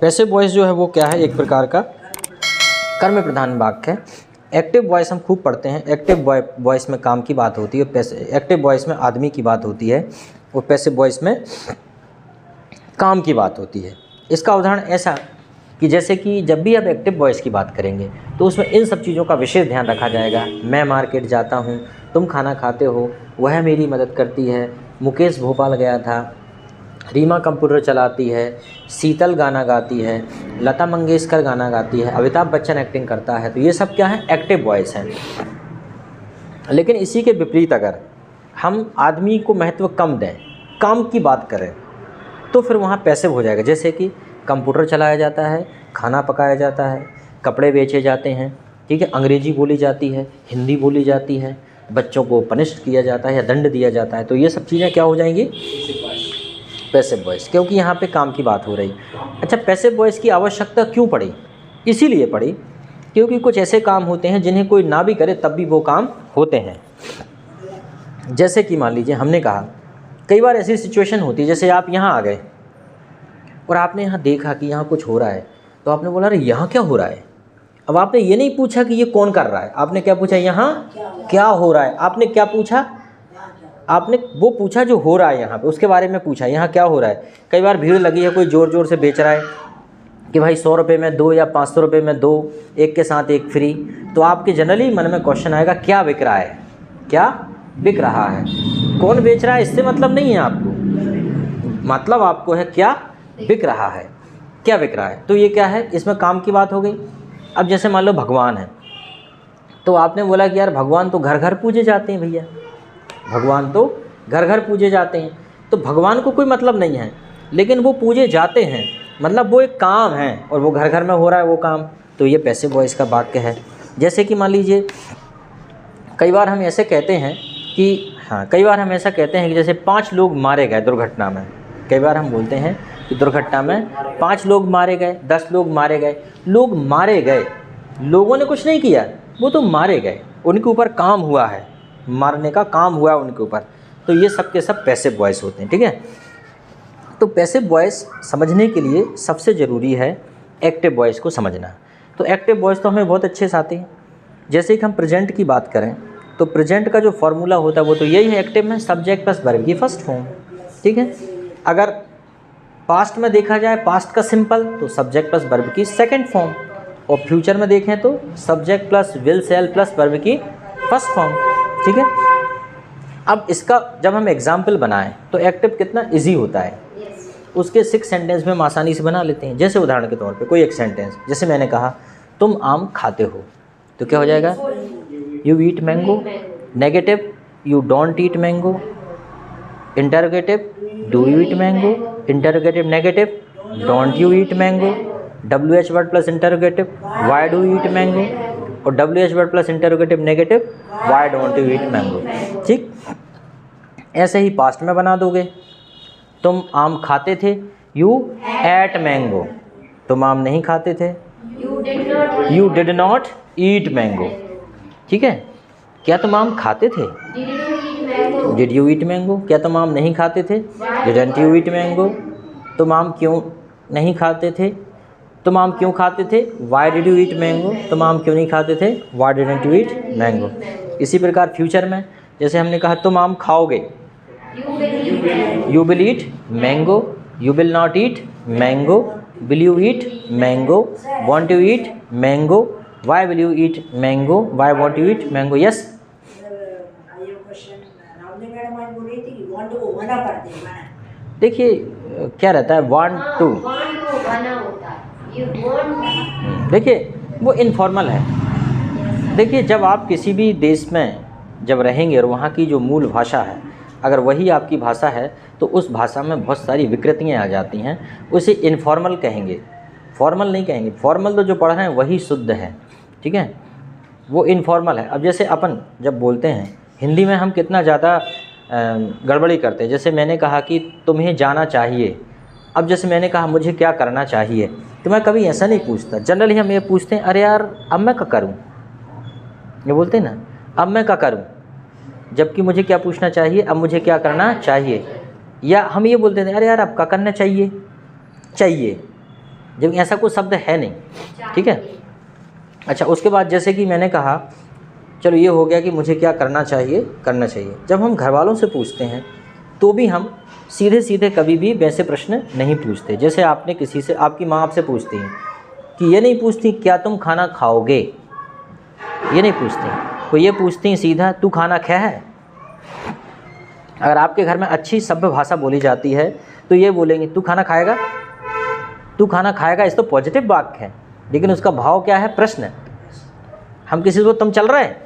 Passive voice जो है वो क्या है, एक प्रकार का कर्म प्रधान वाक्य है। एक्टिव वॉइस हम खूब पढ़ते हैं। एक्टिव वॉइस में काम की बात होती है, एक्टिव वॉइस में आदमी की बात होती है और पैसिव वॉइस में काम की बात होती है। इसका उदाहरण ऐसा कि जैसे कि जब भी आप एक्टिव वॉइस की बात करेंगे तो उसमें इन सब चीज़ों का विशेष ध्यान रखा जाएगा। मैं मार्केट जाता हूँ, तुम खाना खाते हो, वह मेरी मदद करती है, मुकेश भोपाल गया था, रीमा कंप्यूटर चलाती है, शीतल गाना गाती है, लता मंगेशकर गाना गाती है, अमिताभ बच्चन एक्टिंग करता है। तो ये सब क्या है, एक्टिव वॉइस हैं। लेकिन इसी के विपरीत अगर हम आदमी को महत्व कम दें, काम की बात करें, तो फिर वहाँ पैसिव हो जाएगा। जैसे कि कंप्यूटर चलाया जाता है, खाना पकाया जाता है, कपड़े बेचे जाते हैं, ठीक है, अंग्रेजी बोली जाती है, हिंदी बोली जाती है, बच्चों को पनिश किया जाता है या दंड दिया जाता है। तो ये सब चीज़ें क्या हो जाएंगी, पैसिव वॉइस, क्योंकि यहाँ पे काम की बात हो रही। अच्छा, पैसिव वॉइस की आवश्यकता क्यों पड़ी? इसीलिए पड़ी क्योंकि कुछ ऐसे काम होते हैं जिन्हें कोई ना भी करे तब भी वो काम होते हैं। जैसे कि मान लीजिए हमने कहा कई बार ऐसी सिचुएशन होती है, जैसे आप यहाँ आ गए और आपने यहाँ देखा कि यहाँ कुछ हो रहा है, तो आपने बोला अरे यहाँ क्या हो रहा है। अब आपने ये नहीं पूछा कि ये कौन कर रहा है, आपने क्या पूछा, यहाँ क्या हो रहा है। आपने क्या पूछा, आपने वो पूछा जो हो रहा है यहाँ पे, उसके बारे में पूछा, यहाँ क्या हो रहा है। कई बार भीड़ लगी है, कोई ज़ोर ज़ोर से बेच रहा है कि भाई 100 रुपये में 2 या 500 रुपये में 2, एक के साथ एक फ्री। तो आपके जनरली मन में क्वेश्चन आएगा क्या बिक रहा है, क्या बिक रहा है, कौन बेच रहा है, इससे मतलब नहीं है आपको, मतलब आपको है क्या बिक रहा है, क्या बिक रहा है। तो ये क्या है, इसमें काम की बात हो गई। अब जैसे मान लो भगवान है, तो आपने बोला कि यार भगवान तो घर घर पूजे जाते हैं भैया, भगवान तो घर घर पूजे जाते हैं। तो भगवान को कोई मतलब नहीं है, लेकिन वो पूजे जाते हैं, मतलब वो एक काम है और वो घर घर में हो रहा है वो काम। तो ये पैसिव वॉइस का वाक्य है। जैसे कि मान लीजिए कई बार हम ऐसे कहते हैं कि कई बार हम ऐसा कहते हैं कि जैसे 5 लोग मारे गए दुर्घटना में। कई बार हम बोलते हैं कि दुर्घटना में 5 लोग मारे गए, 10 लोग मारे गए। लोग मारे गए, लोगों ने कुछ नहीं किया, वो तो मारे गए, उनके ऊपर काम हुआ है, मारने का काम हुआ है उनके ऊपर। तो ये सब के सब पैसिव वॉइस होते हैं, ठीक है। तो पैसिव वॉइस समझने के लिए सबसे ज़रूरी है एक्टिव वॉइस को समझना। तो एक्टिव वॉइस तो हमें बहुत अच्छे से आते हैं। जैसे कि हम प्रेजेंट की बात करें तो प्रेजेंट का जो फॉर्मूला होता है वो तो यही है, एक्टिव में सब्जेक्ट प्लस वर्ब की फर्स्ट फॉर्म, ठीक है। अगर पास्ट में देखा जाए, पास्ट का सिंपल, तो सब्जेक्ट प्लस वर्ब की सेकंड फॉर्म, और फ्यूचर में देखें तो subject plus will shell plus verb की फर्स्ट फॉर्म, ठीक है। अब इसका जब हम एग्जाम्पल बनाएं तो एक्टिव कितना इजी होता है, उसके 6 सेंटेंस में हम आसानी से बना लेते हैं। जैसे उदाहरण के तौर पे कोई एक सेंटेंस, जैसे मैंने कहा तुम आम खाते हो, तो क्या हो जाएगा, you eat mango. Negative, you don't eat mango. Interrogative, do you eat mango. Interrogative negative, don't you eat mango. WH word plus interrogative, why do you eat mango. और WH word plus interrogative negative, why don't you eat mango. ठीक, ऐसे ही past में बना दोगे, तुम आम खाते थे, यू एट मैंगो। तुम आम नहीं खाते थे, you did not eat mango, ठीक है। क्या तुम आम खाते थे, डिड यू ईट मैंगो। क्या तुम आम नहीं खाते थे, डिडंट यू ईट मैंगो। तुम आम क्यों नहीं खाते थे, तुम आम क्यों खाते थे, why did you eat mango. तुम आम क्यों नहीं खाते थे, Y didn't you eat mango. इसी प्रकार फ्यूचर में जैसे हमने कहा तुम आम खाओगे, you will eat mango. You will not eat mango. Will you eat mango. Won't you eat mango. Why will you eat mango. Why won't you eat mango. Yes, देखिए क्या रहता है, वांट टू, देखिए वो इनफॉर्मल है। देखिए जब आप किसी भी देश में जब रहेंगे और वहाँ की जो मूल भाषा है, अगर वही आपकी भाषा है तो उस भाषा में बहुत सारी विकृतियाँ आ जाती हैं, उसे इनफॉर्मल कहेंगे, फॉर्मल नहीं कहेंगे। फॉर्मल तो जो पढ़ रहे हैं वही शुद्ध है, ठीक है, वो इनफॉर्मल है। अब जैसे अपन जब बोलते हैं हिंदी में हम कितना ज़्यादा गड़बड़ी करते हैं। जैसे मैंने कहा कि तुम्हें जाना चाहिए, अब जैसे मैंने कहा मुझे क्या करना चाहिए, तो मैं कभी ऐसा नहीं पूछता। जनरली हम ये पूछते हैं अरे यार अब मैं क्या करूँ, ये बोलते हैं ना, अब मैं क्या करूँ, जबकि मुझे क्या पूछना चाहिए, अब मुझे क्या करना चाहिए। या हम ये बोलते थे अरे यार अब क्या करना चाहिए, चाहिए, जबकि ऐसा कोई शब्द है नहीं, ठीक है। अच्छा, उसके बाद जैसे कि मैंने कहा, चलो ये हो गया कि मुझे क्या करना चाहिए। जब हम घर वालों से पूछते हैं तो भी हम सीधे सीधे कभी भी वैसे प्रश्न नहीं पूछते। जैसे आपने किसी से, आपकी माँ आपसे पूछती है कि ये नहीं पूछती क्या तुम खाना खाओगे, ये नहीं पूछती, वो ये पूछती हैं सीधा तू खाना खाया है। अगर आपके घर में अच्छी सभ्य भाषा बोली जाती है तो ये बोलेंगे तू खाना खाएगा, तू खाना खाएगा। इस तो पॉजिटिव वाक्य है, लेकिन उसका भाव क्या है, प्रश्न। हम किसी को तुम चल रहे हैं,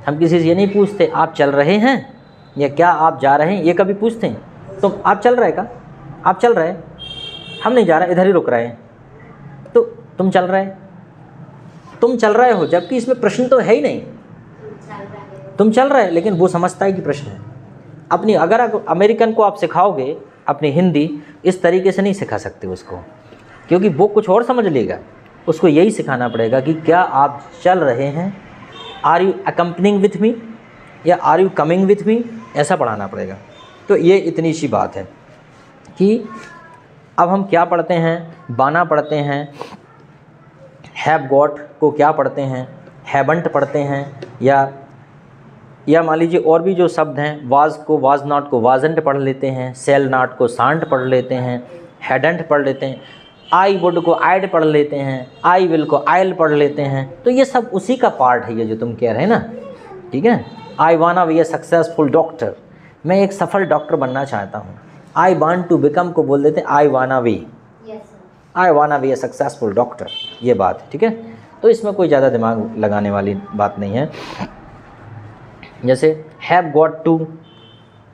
हम किसी से ये नहीं पूछते आप चल रहे हैं या क्या आप जा रहे हैं, ये कभी पूछते हैं तुम आप चल रहे का, आप चल रहे हैं, हम नहीं जा रहे, इधर ही रुक रहे हैं, तो तुम चल रहे, तुम चल रहे हो, जबकि इसमें प्रश्न तो है ही नहीं, तुम चल रहे, लेकिन वो समझता है कि प्रश्न है। अपनी अगर अमेरिकन को आप सिखाओगे अपनी हिंदी, इस तरीके से नहीं सिखा सकते उसको, क्योंकि वो कुछ और समझ लेगा। उसको यही सिखाना पड़ेगा कि क्या आप चल रहे हैं, are you accompanying with me या are you coming with me, ऐसा पढ़ाना पड़ेगा। तो ये इतनी सी बात है कि अब हम क्या पढ़ते हैं, बाना पढ़ते हैं, हैव गॉट को क्या पढ़ते हैं, हैवंट पढ़ते हैं, या मान लीजिए और भी जो शब्द हैं, वाज को वाज नॉट को वाजंट पढ़ लेते हैं, सेल नॉट को सांट पढ़ लेते हैं, हैडंट पढ़ लेते हैं, आई वुड को आइड पढ़ लेते हैं, आई विल को आइल पढ़ लेते हैं। तो ये सब उसी का पार्ट है, ये जो तुम कह रहे हैं ना, ठीक है। आई wanna be A successful doctor, मैं एक सफल डॉक्टर बनना चाहता हूँ। आई वांट टू बिकम को बोल देते हैं आई wanna be, I wanna be A successful doctor, ये बात है, ठीक है। तो इसमें कोई ज़्यादा दिमाग लगाने वाली बात नहीं है। जैसे हैव गॉट टू,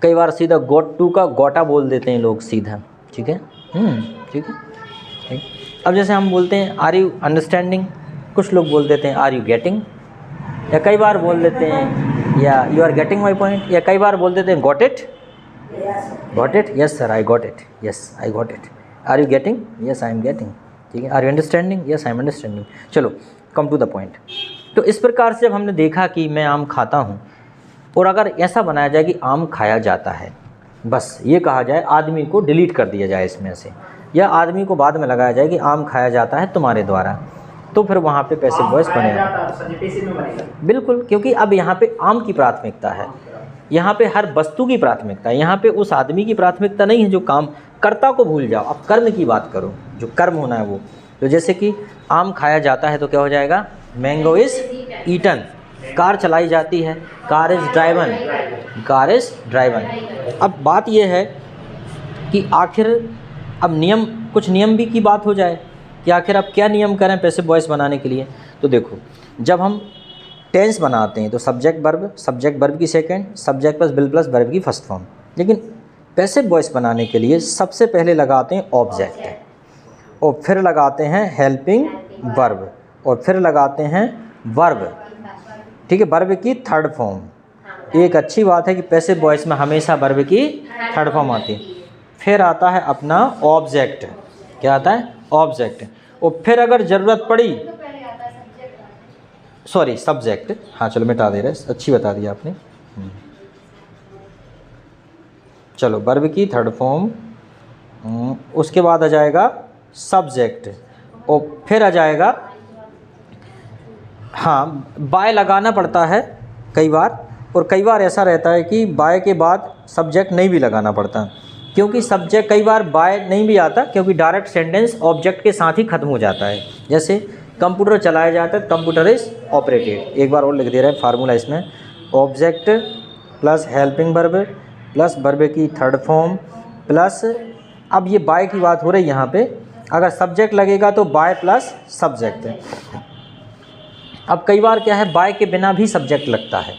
कई बार सीधा गॉट टू का गोटा बोल देते हैं लोग सीधा, ठीक है, ठीक है, ठीक। अब जैसे हम बोलते हैं आर यू अंडरस्टैंडिंग, कुछ लोग बोल देते हैं आर यू गेटिंग, या कई बार बोल देते हैं या you are getting my point, या कई बार बोल देते हैं got it, got it, yes sir I got it, yes I got it. Are you getting, yes I am getting, ठीक है। Are you understanding, yes I am understanding. चलो come to the point. तो इस प्रकार से जब हमने देखा कि मैं आम खाता हूँ, और अगर ऐसा बनाया जाए कि आम खाया जाता है, बस ये कहा जाए, आदमी को डिलीट कर दिया जाए इसमें से, या आदमी को बाद में लगाया जाए कि आम खाया जाता है तुम्हारे द्वारा, तो फिर वहाँ पे पैसिव वॉइस बनेगा। बिल्कुल, क्योंकि अब यहाँ पे आम की प्राथमिकता है, यहाँ पे हर वस्तु की प्राथमिकता है, यहाँ पे उस आदमी की प्राथमिकता नहीं है जो काम, कर्ता को भूल जाओ, अब कर्म की बात करो, जो कर्म होना है वो। तो जैसे कि आम खाया जाता है तो क्या हो जाएगा, मैंगो इज़ ईटन। कार चलाई जाती है, car is driven, car is driven. अब बात यह है कि आखिर अब नियम, कुछ नियम भी की बात हो जाए कि आखिर अब क्या नियम करें पैसिव वॉइस बनाने के लिए। तो देखो, जब हम टेंस बनाते हैं तो सब्जेक्ट वर्ब की second, subject plus will plus verb की फर्स्ट फॉर्म। लेकिन पैसिव वॉइस बनाने के लिए सबसे पहले लगाते हैं ऑब्जेक्ट, और फिर लगाते हैं हेल्पिंग वर्ब, और फिर लगाते हैं वर्ब, ठीक है, वर्ब की थर्ड फॉर्म। एक अच्छी बात है कि पैसिव वॉइस में हमेशा वर्ब की थर्ड फॉर्म आती है। फिर आता है अपना ऑब्जेक्ट, क्या आता है, ऑब्जेक्ट, और फिर अगर ज़रूरत पड़ी, सॉरी सब्जेक्ट, हाँ चलो मिटा दे रहे, अच्छी बता दी आपने। चलो वर्ब की थर्ड फॉर्म, उसके बाद आ जाएगा सब्जेक्ट, और फिर आ जाएगा, हाँ बाय लगाना पड़ता है कई बार, और कई बार ऐसा रहता है कि बाय के बाद सब्जेक्ट नहीं भी लगाना पड़ता, क्योंकि सब्जेक्ट कई बार बाय नहीं भी आता, क्योंकि डायरेक्ट सेंटेंस ऑब्जेक्ट के साथ ही ख़त्म हो जाता है। जैसे कंप्यूटर चलाया जाता है, कंप्यूटर इज़ ऑपरेटेड। एक बार और लिख दे रहे हैं फार्मूला इसमें, object plus helping verb plus verb की थर्ड फॉर्म प्लस, अब ये बाय की बात हो रही है यहाँ पे, अगर सब्जेक्ट लगेगा तो बाय प्लस सब्जेक्ट। अब कई बार क्या है, बाय के बिना भी सब्जेक्ट लगता है,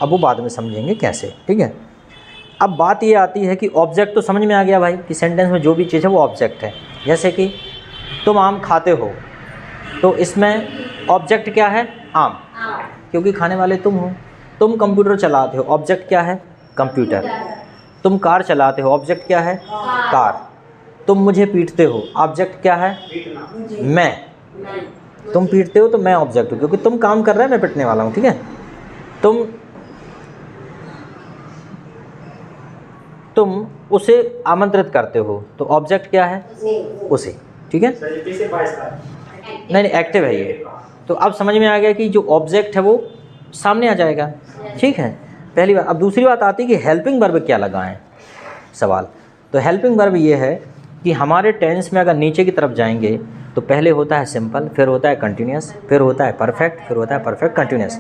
अब वो बाद में समझेंगे कैसे, ठीक है। अब बात ये आती है कि ऑब्जेक्ट तो समझ में आ गया भाई कि सेंटेंस में जो भी चीज़ है वो ऑब्जेक्ट है। जैसे कि तुम आम खाते हो, तो इसमें ऑब्जेक्ट क्या है, आम, क्योंकि खाने वाले तुम हो। तुम कंप्यूटर चलाते हो, ऑब्जेक्ट क्या है, कंप्यूटर। तुम कार चलाते हो, ऑब्जेक्ट क्या है, कार। तुम मुझे पीटते हो, ऑब्जेक्ट क्या है, मैं। तुम पीटते हो तो मैं ऑब्जेक्ट हूँ, क्योंकि तुम काम कर रहे हैं, मैं पिटने वाला हूँ, ठीक है। तुम उसे आमंत्रित करते हो, तो ऑब्जेक्ट क्या है, उसे। ठीक है, नहीं एक्टिव है ये। तो अब समझ में आ गया कि जो ऑब्जेक्ट है वो सामने आ जाएगा, ठीक है, पहली बात। अब दूसरी बात आती है कि हेल्पिंग वर्ब क्या लगाएं, सवाल। तो हेल्पिंग वर्ब ये है कि हमारे टेंस में अगर नीचे की तरफ जाएंगे तो पहले होता है सिंपल, फिर होता है कंटिन्यूस, फिर होता है परफेक्ट, फिर होता है परफेक्ट कंटिन्यूस।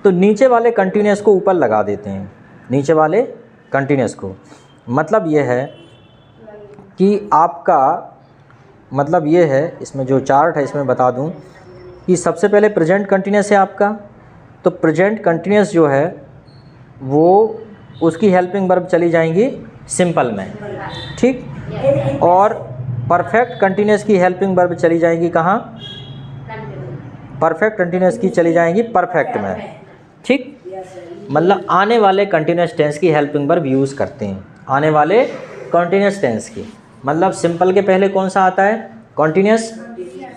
तो नीचे वाले कंटिन्यूस को ऊपर लगा देते हैं, नीचे वाले कंटिन्यूस को। मतलब ये है कि आपका मतलब ये है, इसमें जो चार्ट है इसमें बता दूं कि सबसे पहले प्रेजेंट कंटिन्यूस है आपका। तो प्रेजेंट कंटिन्यूस जो है वो उसकी हेल्पिंग वर्ब चली जाएंगी सिंपल में, ठीक। और परफेक्ट कंटिन्यूस की हेल्पिंग वर्ब चली जाएंगी कहाँ, परफेक्ट कंटिन्यूस की चली जाएंगी परफेक्ट में, ठीक। मतलब आने वाले कंटिन्यूस टेंस की हेल्पिंग वर्ब यूज़ करते हैं, आने वाले कंटिन्यूस टेंस की। मतलब सिंपल के पहले कौन सा आता है, कंटिन्यूस,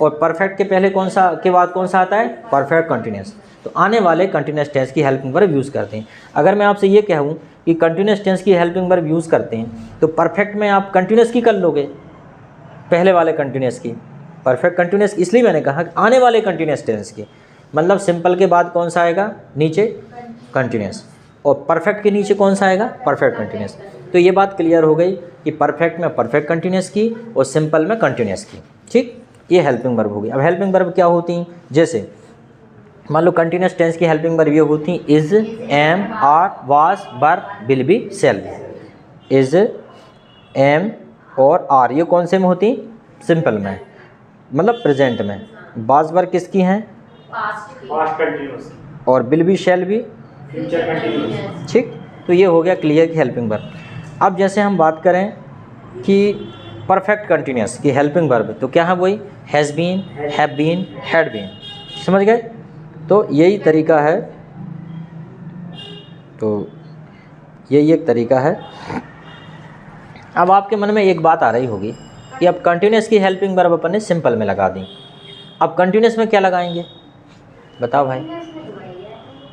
और परफेक्ट के पहले कौन सा, के बाद कौन सा आता है, परफेक्ट कंटिन्यूस। तो आने वाले कंटिन्यूस टेंस की हेल्पिंग वर्ब यूज़ करते हैं। अगर मैं आपसे ये कहूँ कि कंटिन्यूस टेंस की हेल्पिंग वर्ब यूज़ करते हैं तो परफेक्ट में आप कंटिन्यूस की कर लोगे, पहले वाले कंटिन्यूस की। परफेक्ट कंटिन्यूस इसलिए मैंने कहा आने वाले कंटिन्यूस टेंस की, मतलब सिंपल के बाद कौन सा आएगा, नीचे कंटिन्यूस, और परफेक्ट के नीचे कौन सा आएगा, परफेक्ट कंटिन्यूस। तो ये बात क्लियर हो गई कि परफेक्ट में परफेक्ट कंटिन्यूस की और सिंपल में कंटिन्यूस की, ठीक। ये हेल्पिंग वर्ब होगी। अब हेल्पिंग वर्ब क्या होती हैं, जैसे मान लो कंटिन्यूस टेंस की हेल्पिंग वर्ब ये होती हैं is, am, are, was, were, will be, shall be. Is, am और आर ये कौन से में होती, सिंपल में, मतलब प्रेजेंट में। वाज, वर किसकी हैं, पास्ट कंटिन्यूस, और will be, shall B future continuous, ठीक। तो ये हो गया क्लियर की हेल्पिंग वर्ब। अब जैसे हम बात करें कि परफेक्ट कंटिन्यूस की हेल्पिंग वर्ब, तो क्या है वही has been, have been, had been, समझ गए। तो यही तरीका है, तो यही एक तरीका है। अब आपके मन में एक बात आ रही होगी कि अब कंटिन्यूस की हेल्पिंग वर्ब अपन ने सिंपल में लगा दी, अब कंटिन्यूस में क्या लगाएंगे, बताओ भाई।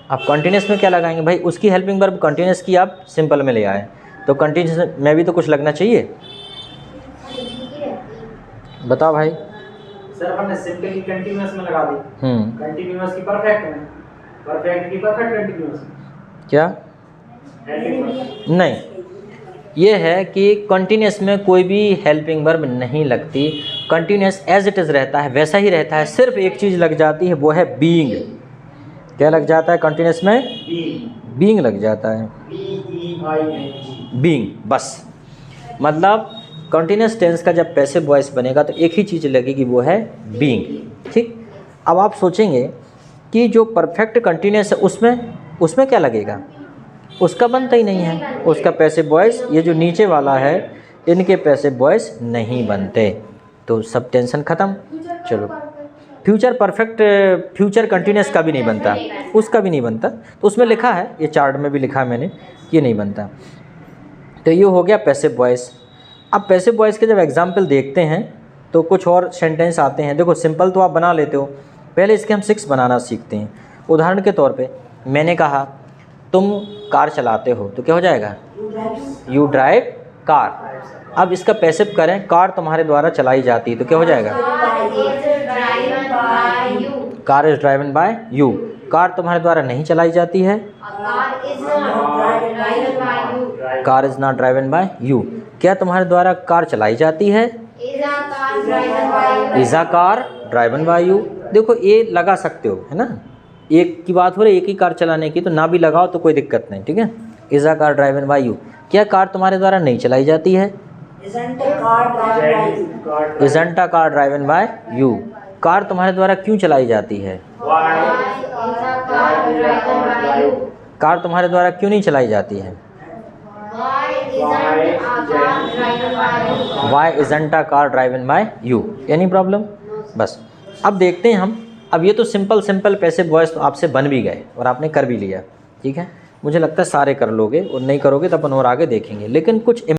आप कंटिन्यूस में क्या लगाएंगे भाई, उसकी हेल्पिंग वर्ब कंटिन्यूस की आप सिंपल में ले आए, तो कंटिन्यूस में भी तो कुछ लगना चाहिए, बताओ भाई। सर हमने सिंपल की कंटिन्यूस में लगा दी, कंटिन्यूस की परफेक्ट में, परफेक्ट की परफेक्ट कंटिन्यूस में, क्या नहीं, ये है कि कंटिन्यूस में कोई भी हेल्पिंग वर्ब नहीं लगती, कंटिन्यूस एज इट इज़ रहता है, वैसा ही रहता है। सिर्फ एक चीज़ लग जाती है, वो है बीइंग। क्या लग जाता है कंटिन्यूस में, बीइंग लग जाता है, बीइंग, बस। मतलब कंटिन्यूस टेंस का जब पैसिव वॉइस बनेगा तो एक ही चीज़ लगेगी, वो है बीइंग, ठीक। अब आप सोचेंगे कि जो परफेक्ट कंटिन्यूस है उसमें क्या लगेगा, उसका बनता ही नहीं है, उसका पैसिव वॉइस, ये जो नीचे वाला है इनके पैसिव वॉइस नहीं बनते, तो सब टेंशन ख़त्म। चलो फ्यूचर परफेक्ट, फ्यूचर कंटिन्यूस का भी नहीं बनता, उसका भी नहीं बनता, तो उसमें लिखा है, ये चार्ट में भी लिखा है मैंने, ये नहीं बनता। तो ये हो गया पैसिव वॉइस। अब पैसिव वॉइस के जब एग्जाम्पल देखते हैं तो कुछ और सेंटेंस आते हैं। देखो सिंपल तो आप बना लेते हो, पहले इसके हम 6 बनाना सीखते हैं। उदाहरण के तौर पे मैंने कहा तुम कार चलाते हो, तो क्या हो जाएगा, यू ड्राइव कार। अब इसका पैसिव करें, कार तुम्हारे द्वारा चलाई जाती है, तो क्या हो जाएगा, car is driven by you. Car तुम्हारे द्वारा नहीं चलाई जाती है, car is not driven by you. क्या तुम्हारे द्वारा कार चलाई जाती है, is a car driven by you. देखो ये लगा सकते हो, है ना, एक की बात हो रही है, एक ही कार चलाने की, तो ना भी लगाओ तो कोई दिक्कत नहीं, ठीक है। Is a car driven by you. क्या कार तुम्हारे द्वारा नहीं चलाई जाती है, isn't a car driven by you. Car तुम्हारे द्वारा क्यों चलाई जाती है, कार तुम्हारे द्वारा क्यों नहीं चलाई जाती है, why isn't a car driven by you. Any problem, बस। अब देखते हैं हम, अब ये तो सिंपल पैसिव वॉइस तो आपसे बन भी गए और आपने कर भी लिया, ठीक है। मुझे लगता है सारे कर लोगे, और नहीं करोगे तो अपन और आगे देखेंगे, लेकिन कुछ